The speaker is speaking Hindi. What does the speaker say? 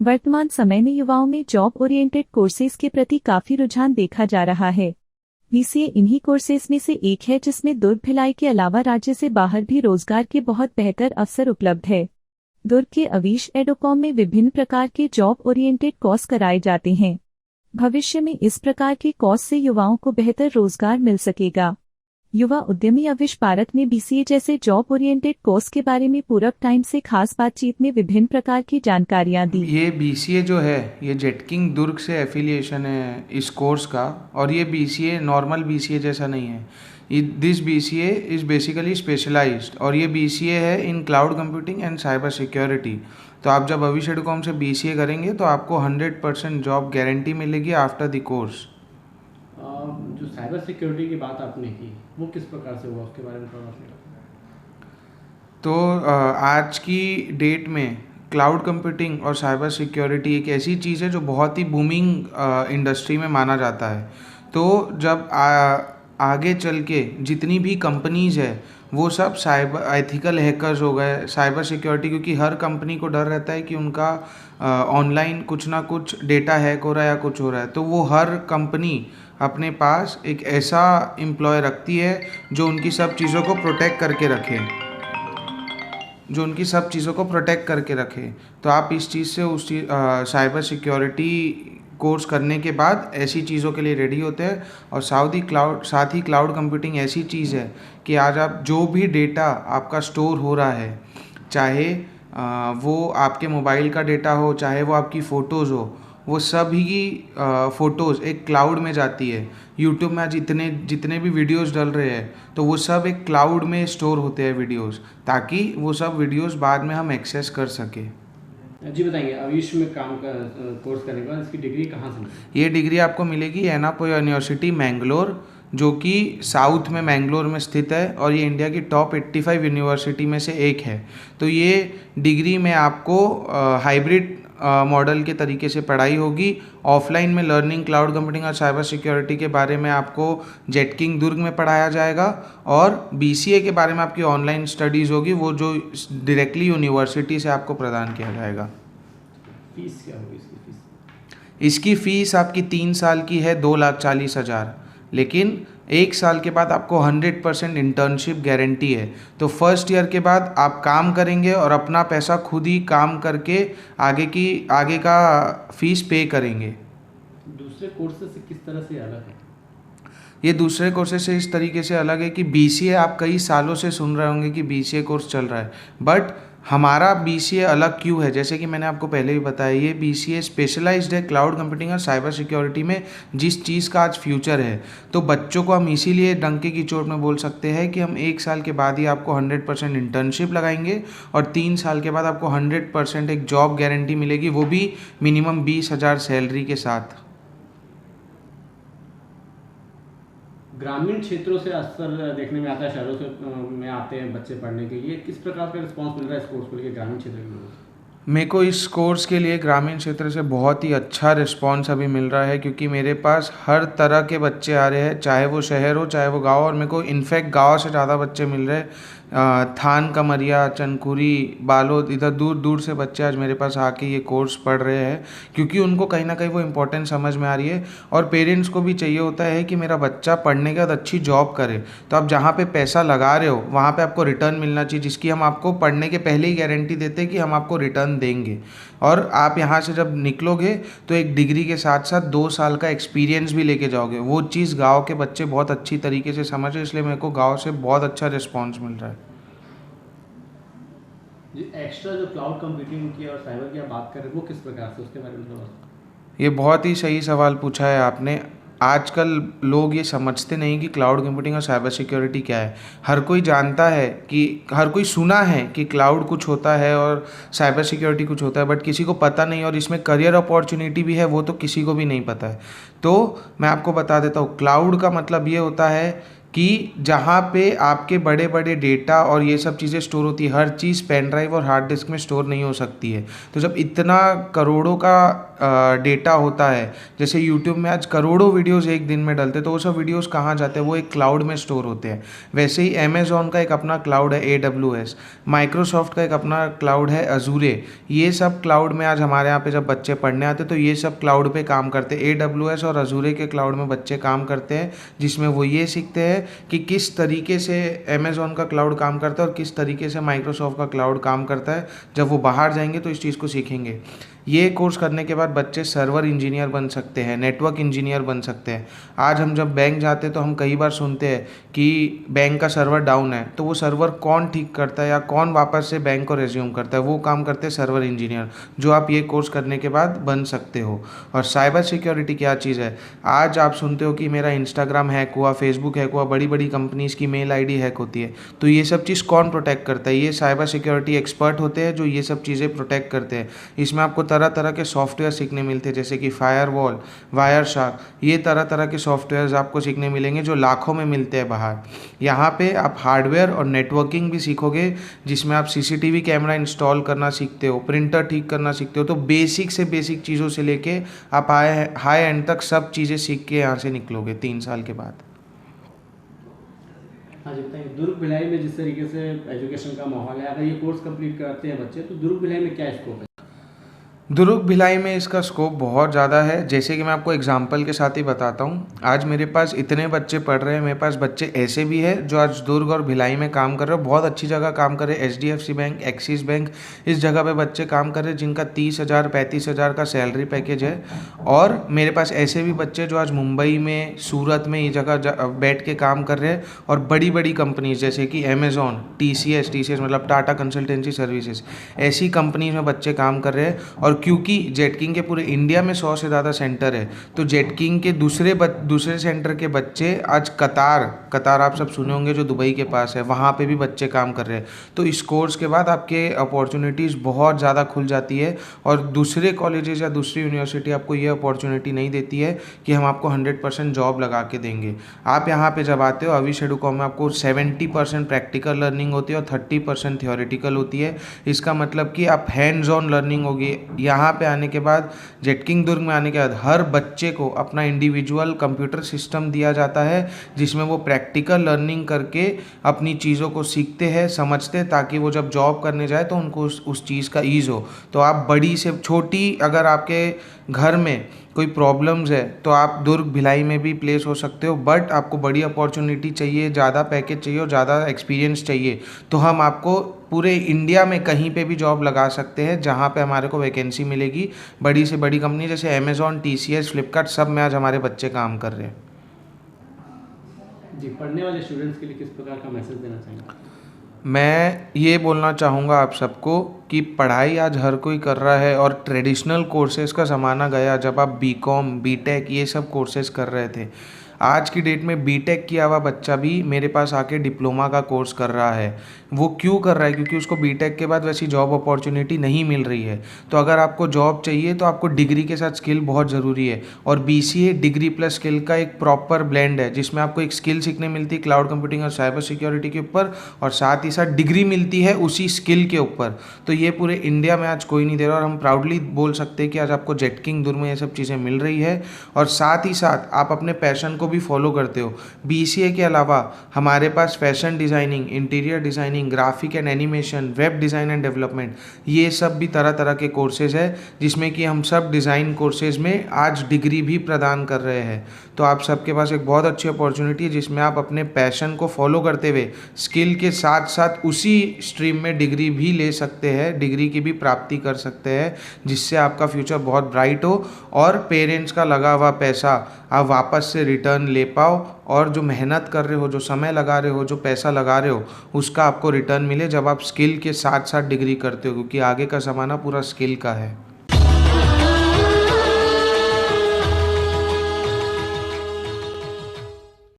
वर्तमान समय में युवाओं में जॉब ओरिएंटेड कोर्सेज के प्रति काफी रुझान देखा जा रहा है। बीसीए इन्हीं कोर्सेज में से एक है जिसमें दुर्ग भिलाई के अलावा राज्य से बाहर भी रोजगार के बहुत बेहतर अवसर उपलब्ध है। दुर्ग के अवीश एडोकॉम में विभिन्न प्रकार के जॉब ओरिएंटेड कोर्स कराए जाते हैं। भविष्य में इस प्रकार के कोर्स से युवाओं को बेहतर रोजगार मिल सकेगा। युवा उद्यमी अविश पारक ने बीसीए जैसे जॉब ओरिएंटेड कोर्स के बारे में पूरक टाइम से खास बातचीत में विभिन्न प्रकार की जानकारियां दी। ये बीसीए जो है ये जेटकिंग दुर्ग से एफिलिएशन है इस कोर्स का, और ये बीसीए नॉर्मल बीसीए जैसा नहीं है। This BCA is basically specialised, और ये बीसीए है in cloud computing and cyber security. तो आप जब अविश एडुकॉम से बीसीए करेंगे तो आपको 100% जॉब गारंटी मिलेगी आफ्टर द कोर्स। जो साइबर सिक्योरिटी की बात आपने की वो किस प्रकार से हुआ, उसके बारे में थोड़ा बताइए। तो आज की डेट में क्लाउड कंप्यूटिंग और साइबर सिक्योरिटी एक ऐसी चीज़ है जो बहुत ही बूमिंग इंडस्ट्री में माना जाता है। तो जब आगे चल के जितनी भी कंपनीज़ है वो सब साइबर एथिकल हैकर्स हो गए, साइबर सिक्योरिटी, क्योंकि हर कंपनी को डर रहता है कि उनका ऑनलाइन कुछ ना कुछ डेटा हैक हो रहा है या कुछ हो रहा है। तो वो हर कंपनी अपने पास एक ऐसा एम्प्लॉय रखती है जो उनकी सब चीज़ों को प्रोटेक्ट करके रखे। तो आप इस चीज़ से उस साइबर सिक्योरिटी कोर्स करने के बाद ऐसी चीज़ों के लिए रेडी होते हैं। और साथ ही क्लाउड कंप्यूटिंग ऐसी चीज़ है कि आज आप जो भी डेटा आपका स्टोर हो रहा है, चाहे वो आपके मोबाइल का डेटा हो, चाहे वो आपकी फ़ोटोज़ हो, वो सभी फ़ोटोज़ एक क्लाउड में जाती है। यूट्यूब में आज जितने भी वीडियोज़ डल रहे हैं तो वो सब एक क्लाउड में स्टोर होते हैं वीडियोज़, ताकि वो सब वीडियोज़ बाद में हम एक्सेस कर सकें। जी बताएंगे, अविश में काम का कोर्स करने के बाद इसकी डिग्री कहाँ से मिलेगी? ये डिग्री आपको मिलेगी एनापो यूनिवर्सिटी मैंगलोर, जो कि साउथ में मैंगलोर में स्थित है, और ये इंडिया की टॉप 85 यूनिवर्सिटी में से एक है। तो ये डिग्री में आपको हाइब्रिड मॉडल के तरीके से पढ़ाई होगी। ऑफलाइन में लर्निंग क्लाउड कंप्यूटिंग और साइबर सिक्योरिटी के बारे में आपको जेटकिंग दुर्ग में पढ़ाया जाएगा, और बीसीए के बारे में आपकी ऑनलाइन स्टडीज़ होगी, वो जो डायरेक्टली यूनिवर्सिटी से आपको प्रदान किया जाएगा। फीस क्या होगी इसकी? इसकी फ़ीस आपकी 3 साल की है 2,40,000, लेकिन 1 साल के बाद आपको 100% इंटर्नशिप गारंटी है। तो फर्स्ट ईयर के बाद आप काम करेंगे और अपना पैसा खुद ही काम करके आगे का फ़ीस पे करेंगे। दूसरे कोर्सेज से किस तरह से अलग है? ये दूसरे कोर्सेज से इस तरीके से अलग है कि बीसीए आप कई सालों से सुन रहे होंगे कि बीसीए कोर्स चल रहा है, बट हमारा बीसीए अलग क्यों है, जैसे कि मैंने आपको पहले भी बताया, ये बीसीए स्पेशलाइज्ड है क्लाउड कंप्यूटिंग और साइबर सिक्योरिटी में, जिस चीज़ का आज फ्यूचर है। तो बच्चों को हम इसीलिए डंके की चोट में बोल सकते हैं कि हम 1 साल के बाद ही आपको 100% इंटर्नशिप लगाएंगे, और 3 साल के बाद आपको 100% एक जॉब गारंटी मिलेगी, वो भी मिनिमम 20,000 सैलरी के साथ। ग्रामीण क्षेत्रों से अक्सर देखने में आता है, शहरों से में आते हैं बच्चे पढ़ने के लिए, किस प्रकार का रिस्पांस मिल रहा है इस कोर्स को लेकर ग्रामीण क्षेत्र के लोगों से? मेरे को इस कोर्स के लिए ग्रामीण क्षेत्र से बहुत ही अच्छा रिस्पांस अभी मिल रहा है, क्योंकि मेरे पास हर तरह के बच्चे आ रहे हैं, चाहे वो शहर हो चाहे वो गांव, और मेरे को इनफैक्ट गांव से ज़्यादा बच्चे मिल रहे हैं। थान, कमरिया, चनकुरी, बालोद, इधर दूर दूर से बच्चे आज मेरे पास आके ये कोर्स पढ़ रहे हैं, क्योंकि उनको कहीं ना कहीं वो इम्पोर्टेंस समझ में आ रही है। और पेरेंट्स को भी चाहिए होता है कि मेरा बच्चा पढ़ने के बाद अच्छी जॉब करे। तो आप जहाँ पे पैसा लगा रहे हो वहाँ पे आपको रिटर्न मिलना चाहिए, जिसकी हम आपको पढ़ने के पहले ही गारंटी देते हैं कि हम आपको रिटर्न देंगे। और आप यहाँ से जब निकलोगे तो एक डिग्री के साथ साथ 2 साल का एक्सपीरियंस भी लेके जाओगे। वो चीज़ गाँव के बच्चे बहुत अच्छी तरीके से समझे, इसलिए मेरे को गाँव से बहुत अच्छा रिस्पॉन्स मिल रहा है। जी, एक्स्ट्रा जो क्लाउड कंप्यूटिंग की और साइबर की आप बात कर रहे हैं वो किस प्रकार से, उसके बारे में थोड़ा? ये बहुत ही सही सवाल पूछा है आपने। आजकल लोग ये समझते नहीं कि क्लाउड कंप्यूटिंग और साइबर सिक्योरिटी क्या है। हर कोई जानता है कि, हर कोई सुना है कि क्लाउड कुछ होता है और साइबर सिक्योरिटी कुछ होता है, बट किसी को पता नहीं, और इसमें करियर अपॉर्चुनिटी भी है वो तो किसी को भी नहीं पता है। तो मैं आपको बता देता हूँ, क्लाउड का मतलब ये होता है कि जहाँ पे आपके बड़े बड़े डेटा और ये सब चीज़ें स्टोर होती है। हर चीज़ पेन ड्राइव और हार्ड डिस्क में स्टोर नहीं हो सकती है। तो जब इतना करोड़ों का डेटा होता है, जैसे यूट्यूब में आज करोड़ों वीडियोस एक दिन में डलते, तो वो सब वीडियोस कहाँ जाते हैं, वो एक क्लाउड में स्टोर होते हैं। वैसे ही अमेज़ॉन का एक अपना क्लाउड है AWS, माइक्रोसॉफ्ट का एक अपना क्लाउड है अजूरे। ये सब क्लाउड में आज हमारे यहाँ पे जब बच्चे पढ़ने आते तो ये सब क्लाउड पे काम करते हैं। AWS और अजूरे के क्लाउड में बच्चे काम करते हैं, जिसमें वो ये सीखते हैं कि किस तरीके से अमेज़ॉन का क्लाउड काम करता है और किस तरीके से माइक्रोसॉफ्ट का क्लाउड काम करता है। जब वो बाहर जाएंगे तो इस चीज़ को सीखेंगे। ये कोर्स करने के बाद बच्चे सर्वर इंजीनियर बन सकते हैं, नेटवर्क इंजीनियर बन सकते हैं। आज हम जब बैंक जाते हैं तो हम कई बार सुनते हैं कि बैंक का सर्वर डाउन है, तो वो सर्वर कौन ठीक करता है या कौन वापस से बैंक को रिज्यूम करता है, वो काम करते हैं सर्वर इंजीनियर, जो आप ये कोर्स करने के बाद बन सकते हो। और साइबर सिक्योरिटी क्या चीज़ है, आज आप सुनते हो कि मेरा इंस्टाग्राम हैक हुआ, फेसबुक हैक हुआ, बड़ी बड़ी कंपनीज़ की मेल ID हैक होती है, तो ये सब चीज़ कौन प्रोटेक्ट करता है? ये साइबर सिक्योरिटी एक्सपर्ट होते हैं जो ये सब चीज़ें प्रोटेक्ट करते हैं। इसमें आपको तरह तरह के सॉफ्टवेयर सीखने मिलते हैं, जैसे कि फायरवॉल, वायरशार्क, ये तरह तरह के सॉफ्टवेयर्स आपको सीखने मिलेंगे जो लाखों में मिलते हैं बाहर। यहाँ पे आप हार्डवेयर और नेटवर्किंग भी सीखोगे, जिसमें आप CCTV कैमरा इंस्टॉल करना सीखते हो, प्रिंटर ठीक करना सीखते हो। तो बेसिक से बेसिक चीज़ों से लेके आप हाई एंड तक सब चीज़ें सीख के यहाँ से निकलोगे 3 साल के बाद। हाँ जी बताइए, दुर्ग भिलाई में जिस तरीके से एजुकेशन का माहौल है, अगर ये कोर्स कंप्लीट करते हैं बच्चे तो दुर्ग भिलाई में क्या स्कोप है? दुर्ग भिलाई में इसका स्कोप बहुत ज़्यादा है। जैसे कि मैं आपको एग्जांपल के साथ ही बताता हूँ, आज मेरे पास इतने बच्चे पढ़ रहे हैं, मेरे पास बच्चे ऐसे भी हैं जो आज दुर्ग और भिलाई में काम कर रहे हैं, बहुत अच्छी जगह काम कर रहे हैं। HDFC बैंक, एक्सिस बैंक, इस जगह पे बच्चे काम कर रहे हैं जिनका 30,000 35,000 का सैलरी पैकेज है। और मेरे पास ऐसे भी बच्चे जो आज मुंबई में, सूरत में ये जगह बैठ के काम कर रहे हैं, और बड़ी बड़ी कंपनीज जैसे कि अमेज़ॉन, TCS मतलब टाटा कंसल्टेंसी सर्विसेज, ऐसी कंपनीज में बच्चे काम कर रहे हैं। और क्योंकि जेट किंग के पूरे इंडिया में 100 से ज़्यादा सेंटर है, तो जेट किंग के दूसरे सेंटर के बच्चे आज कतार आप सब सुने होंगे जो दुबई के पास है, वहाँ पे भी बच्चे काम कर रहे हैं। तो इस कोर्स के बाद आपके अपॉर्चुनिटीज़ बहुत ज़्यादा खुल जाती है, और दूसरे कॉलेजेस या दूसरी यूनिवर्सिटी आपको ये अपॉर्चुनिटी नहीं देती है कि हम आपको 100% जॉब लगा के देंगे। आप यहाँ पे जब आते हो अविश एडुकॉम में, आपको 70% प्रैक्टिकल लर्निंग होती है और 30% थियोरेटिकल होती है। इसका मतलब कि आप हैंड्स ऑन लर्निंग होगी। यहाँ पे आने के बाद, जेट किंग दुर्ग में आने के बाद, हर बच्चे को अपना इंडिविजुअल कंप्यूटर सिस्टम दिया जाता है, जिसमें वो प्रैक्टिकल लर्निंग करके अपनी चीज़ों को सीखते हैं, समझते हैं, ताकि वो जब जॉब करने जाए तो उनको उस चीज़ का ईज़ हो। तो आप बड़ी से छोटी, अगर आपके घर में कोई प्रॉब्लम्स है तो आप दुर्ग भिलाई में भी प्लेस हो सकते हो। बट आपको बड़ी अपॉर्चुनिटी चाहिए, ज़्यादा पैकेज चाहिए और ज़्यादा एक्सपीरियंस चाहिए, तो हम आपको पूरे इंडिया में कहीं पे भी जॉब लगा सकते हैं जहाँ पे हमारे को वैकेंसी मिलेगी। बड़ी से बड़ी कंपनी जैसे अमेज़ॉन, TCS, फ्लिपकार्ट, सब में आज हमारे बच्चे काम कर रहे हैं। जी, पढ़ने वाले स्टूडेंट्स के लिए किस प्रकार का मैसेज देना चाहेंगे? मैं ये बोलना चाहूँगा आप सबको कि पढ़ाई आज हर कोई कर रहा है, और ट्रेडिशनल कोर्सेज़ का ज़माना गया जब आप BCom, BTech ये सब कोर्सेज़ कर रहे थे। आज की डेट में BTech किया हुआ बच्चा भी मेरे पास आके डिप्लोमा का कोर्स कर रहा है। वो क्यों कर रहा है? क्योंकि उसको BTech के बाद वैसी जॉब अपॉर्चुनिटी नहीं मिल रही है। तो अगर आपको जॉब चाहिए तो आपको डिग्री के साथ स्किल बहुत ज़रूरी है, और BCA डिग्री प्लस स्किल का एक प्रॉपर ब्लेंड है, जिसमें आपको एक स्किल सीखने मिलती है क्लाउड कंप्यूटिंग और साइबर सिक्योरिटी के ऊपर, और साथ ही साथ डिग्री मिलती है उसी स्किल के ऊपर। तो ये पूरे इंडिया में आज कोई नहीं दे रहा, और हम प्राउडली बोल सकते हैं कि आज आपको जेट किंग दुर्ग में ये सब चीज़ें मिल रही है, और साथ ही साथ आप अपने पैशन को भी फॉलो करते हो। BCA के अलावा हमारे पास fashion designing, interior designing, graphic and animation, web design and development, ये सब भी तरह तरह के कोर्सेज़ है, जिसमें कि हम सब डिज़ाइन कोर्सेज़ में आज डिग्री भी प्रदान कर रहे हैं। तो आप सबके पास एक बहुत अच्छी अपॉर्चुनिटी है, जिसमें आप अपने पैशन को फॉलो करते हुए स्किल के साथ साथ उसी स्ट्रीम में डिग्री भी ले सकते हैं, डिग्री की भी प्राप्ति कर सकते हैं, जिससे आपका फ्यूचर बहुत ब्राइट हो, और पेरेंट्स का लगा हुआ पैसा आप वापस से रिटर्न ले पाओ, और जो मेहनत कर रहे हो, जो समय लगा रहे हो, जो पैसा लगा रहे हो, उसका आपको रिटर्न मिले जब आप स्किल के साथ साथ डिग्री करते हो, क्योंकि आगे का ज़माना पूरा स्किल का है।